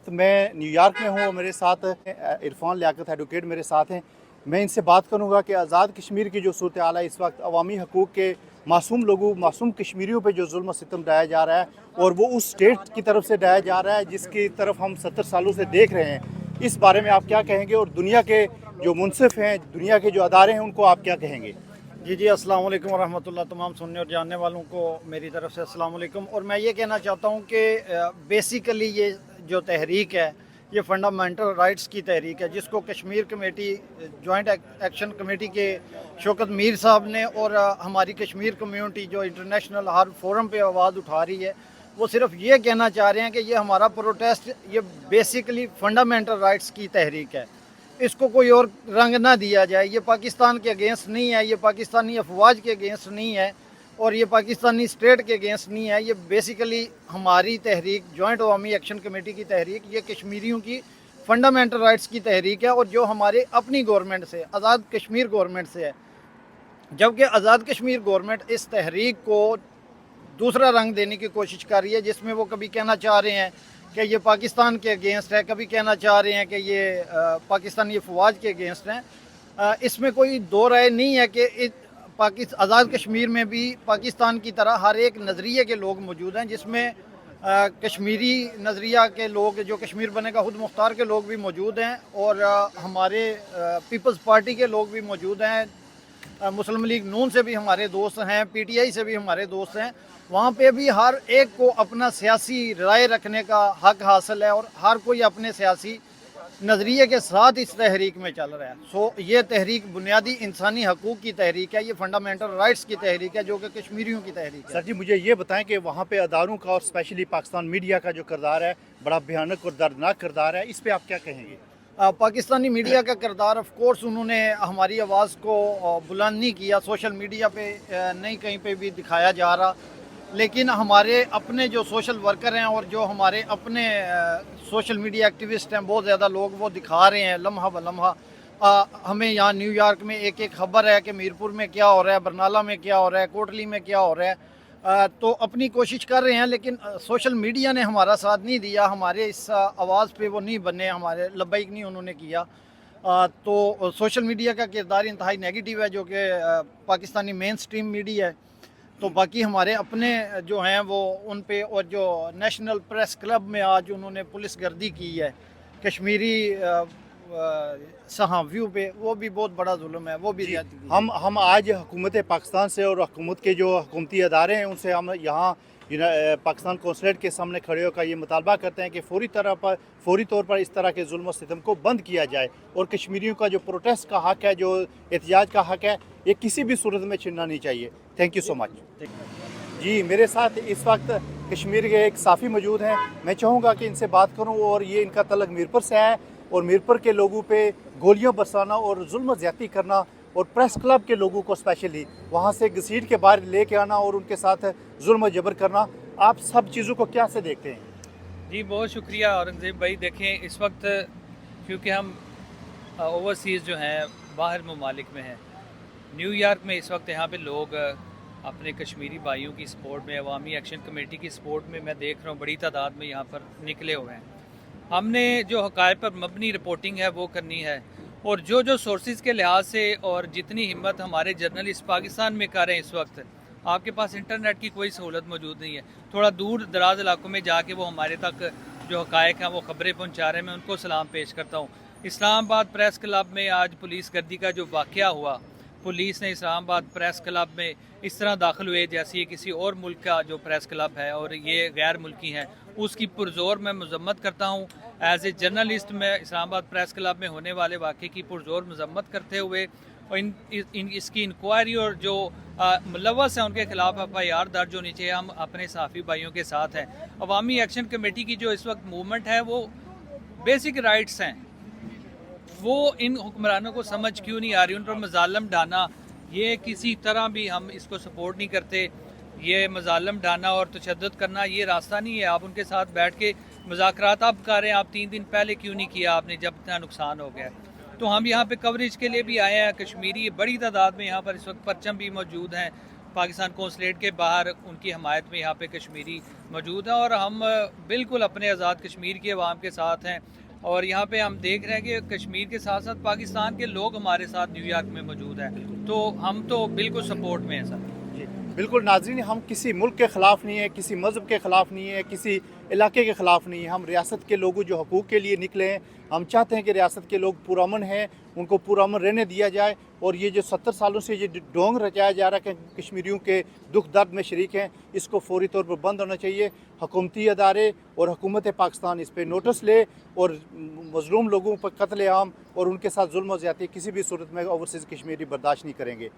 वक्त मैं न्यूयॉर्क में हूँ और मेरे साथ इरफान लियाकत एडवोकेट मेरे साथ हैं। मैं इनसे बात करूँगा कि आज़ाद कश्मीर की जो सूरत हाल है इस वक्त अवामी हकूक़ के मासूम लोगों मासूम कश्मीरियों पे जो जुल्म सितम ढाया जा रहा है और वो उस स्टेट की तरफ से ढाया जा रहा है जिसकी तरफ हम 70 सालों से देख रहे हैं। इस बारे में आप क्या कहेंगे और दुनिया के जो मुनसिफ हैं, दुनिया के जो अदारे हैं, उनको आप क्या कहेंगे? जी अस्सलाम वालेकुम वरहमतुल्लाह। तमाम सुनने और जानने वालों को मेरी तरफ से अस्सलाम वालेकुम। और मैं ये कहना चाहता हूँ कि बेसिकली ये जो तहरीक है ये फंडामेंटल राइट्स की तहरीक है, जिसको Kashmir committee joint action committee के शौकत मीर साहब ने और हमारी कश्मीर कम्यूनिटी जो इंटरनेशनल हर फोरम पे आवाज़ उठा रही है, वो सिर्फ ये कहना चाह रहे हैं कि ये हमारा प्रोटेस्ट ये बेसिकली फंडामेंटल राइट्स की तहरीक है, इसको कोई और रंग ना दिया जाए। ये पाकिस्तान के अगेंस्ट नहीं है, ये पाकिस्तानी अफवाज के अगेंस्ट नहीं है और ये पाकिस्तानी स्टेट के अगेंस्ट नहीं है। ये बेसिकली हमारी तहरीक जॉइंट अवामी एक्शन कमेटी की तहरीक ये कश्मीरियों की फंडामेंटल राइट्स की तहरीक है और जो हमारे अपनी गवर्नमेंट से आज़ाद कश्मीर गवर्नमेंट से है। जबकि आज़ाद कश्मीर गवर्नमेंट इस तहरीक को दूसरा रंग देने की कोशिश कर रही है, जिसमें वो कभी कहना चाह रहे हैं कि ये पाकिस्तान के अगेंस्ट है, कभी कहना चाह रहे हैं कि ये पाकिस्तानी अफवाज के अगेंस्ट हैं। इसमें कोई दो राय नहीं है कि आज़ाद कश्मीर में भी पाकिस्तान की तरह हर एक नज़रिए के लोग मौजूद हैं, जिसमें कश्मीरी नज़रिया के लोग जो कश्मीर बनेगा खुद मुख्तार के लोग भी मौजूद हैं और हमारे पीपल्स पार्टी के लोग भी मौजूद हैं। मुस्लिम लीग नून से भी हमारे दोस्त हैं, PTI से भी हमारे दोस्त हैं। वहाँ पे भी हर एक को अपना सियासी राय रखने का हक हासिल है और हर कोई अपने सियासी नज़रिए के साथ इस तहरीक में चल रहा है। ये तहरीक बुनियादी इंसानी हकूक़ की तहरीक है, ये फंडामेंटल राइट्स की तहरीक है जो कि कश्मीरियों की तहरीक है। सर जी, मुझे ये बताएं कि वहाँ पे अदारों का और स्पेशली पाकिस्तान मीडिया का जो किरदार है बड़ा भयानक और दर्दनाक किरदार है, इस पर आप क्या कहेंगे? पाकिस्तानी मीडिया का किरदार ऑफ कोर्स उन्होंने हमारी आवाज़ को बुलंद नहीं किया, सोशल मीडिया पे नहीं कहीं पे भी दिखाया जा रहा, लेकिन हमारे अपने जो सोशल वर्कर हैं और जो हमारे अपने सोशल मीडिया एक्टिविस्ट हैं, बहुत ज़्यादा लोग वो दिखा रहे हैं लम्हा ब लम्हा। हमें यहाँ न्यूयॉर्क में एक एक खबर है कि मीरपुर में क्या हो रहा है, बरनाला में क्या हो रहा है, कोटली में क्या हो रहा है। तो अपनी कोशिश कर रहे हैं, लेकिन सोशल मीडिया ने हमारा साथ नहीं दिया, हमारे इस आवाज़ पे वो नहीं बने, हमारे लब्बैक नहीं उन्होंने किया। तो सोशल मीडिया का किरदार इंतहाई नेगेटिव है जो कि पाकिस्तानी मेन स्ट्रीम मीडिया है। तो बाकी हमारे अपने जो हैं वो उन पे, और जो नेशनल प्रेस क्लब में आज उन्होंने पुलिस गर्दी की है कश्मीरी सहाफ़ियों पे, वो भी बहुत बड़ा जुल्म है, वो भी हम आज हुकूमत पाकिस्तान से और हुकूमत के जो हुकूमती अदारे हैं उनसे हम यहाँ पाकिस्तान कौंसलेट के सामने खड़े होकर ये मुतालबा करते हैं कि फौरी तौर पर इस तरह के जुल्म सितम को बंद किया जाए और कश्मीरियों का जो प्रोटेस्ट का हक़ है, जो एहतजाज का हक़ है, ये किसी भी सूरत में छीनना नहीं चाहिए। Thank you so much. जी, मेरे साथ इस वक्त कश्मीर के एक साफ़ी मौजूद हैं, मैं चाहूँगा कि इनसे बात करूँ। और ये इनका तल्लुक़ मीरपुर से है और मीरपुर के लोगों पे गोलियां बरसाना और जुल्म ज़्यादती करना और प्रेस क्लब के लोगों को स्पेशली वहाँ से घसीट के बाहर लेके आना और उनके साथ जुल्म जबर करना, आप सब चीज़ों को क्या से देखते हैं? जी बहुत शुक्रिया औरंगज़ेब भाई। देखें, इस वक्त क्योंकि हम ओवरसीज़ जो हैं बाहर ममालिक में हैं, न्यूयॉर्क में इस वक्त यहाँ पे लोग अपने कश्मीरी भाइयों की सपोर्ट में, अवामी एक्शन कमेटी की सपोर्ट में मैं देख रहा हूँ बड़ी तादाद में यहाँ पर निकले हुए हैं। हमने जो हक़ाइक़ पर मबनी रिपोर्टिंग है वो करनी है और जो सोर्सेज़ के लिहाज से और जितनी हिम्मत हमारे जर्नलिस्ट पाकिस्तान में कर रहे हैं, इस वक्त आपके पास इंटरनेट की कोई सहूलत मौजूद नहीं है, थोड़ा दूर दराज इलाकों में जाके वो हमारे तक जो हक़ाइक़ हैं वो ख़बरें पहुँचा रहे हैं, मैं उनको सलाम पेश करता हूँ। इस्लामाबाद प्रेस क्लब में आज पुलिस गर्दी का जो वाक़या हुआ, पुलिस ने इस्लामाबाद प्रेस क्लब में इस तरह दाखिल हुए जैसे ये किसी और मुल्क का जो प्रेस क्लब है और ये गैर मुल्की हैं, उसकी पुरज़ोर मैं मज़म्मत करता हूँ। एज ए जर्नलिस्ट मैं इस्लामाबाद प्रेस क्लब में होने वाले वाक़े की पुरज़ोर मज़म्मत करते हुए और इसकी इंक्वायरी और जो मुलव्वस हैं उनके ख़िलाफ़ FIR दर्ज होनी चाहिए। हम अपने सहाफ़ी भाइयों के साथ हैं। अवामी एक्शन कमेटी की जो इस वक्त मूवमेंट है वो बेसिक राइट्स हैं, वो इन हुक्मरानों को समझ क्यों नहीं आ रही, उन पर मज़ालम ढाना, ये किसी तरह भी हम इसको सपोर्ट नहीं करते। ये मज़ालम ढाना और तशद्दुद करना ये रास्ता नहीं है। आप उनके साथ बैठ के मुज़ाकरात आप कर रहे हैं, आप 3 दिन पहले क्यों नहीं किया आपने जब इतना नुकसान हो गया? तो हम यहाँ पे कवरेज के लिए भी आए हैं। कश्मीरी बड़ी तादाद में यहाँ पर इस वक्त परचम भी मौजूद हैं, पाकिस्तान कौंसलेट के बाहर उनकी हमायत में यहाँ पे कश्मीरी मौजूद हैं और हम बिल्कुल अपने आज़ाद कश्मीर की आवाम के साथ हैं। और यहाँ पे हम देख रहे हैं कि कश्मीर के साथ साथ पाकिस्तान के लोग हमारे साथ न्यूयॉर्क में मौजूद हैं, तो हम तो बिल्कुल सपोर्ट में हैं सर। जी बिल्कुल नाज़रीन, हम किसी मुल्क के ख़िलाफ़ नहीं है, किसी मज़हब के ख़िलाफ़ नहीं है, किसी इलाके के ख़िलाफ़ नहीं है। हम रियासत के लोगों जो हकूक़ के लिए निकले हैं, हम चाहते हैं कि रियासत के लोग पुरअमन हैं, उनको पुरअमन रहने दिया जाए। और ये जो 70 सालों से ये ढोंग रचाया जा रहा है कि कश्मीरियों के दुख दर्द में शरीक हैं, इसको फौरी तौर पर बंद होना चाहिए। हुकूमती अदारे और हुकूमत पाकिस्तान इस पर नोटिस ले और मज़लूम लोगों पर कत्ल आम और उनके साथ जुल्म और ज़्यादती किसी भी सूरत में ओवरसीज़ कश्मीरी बर्दाश्त नहीं करेंगे।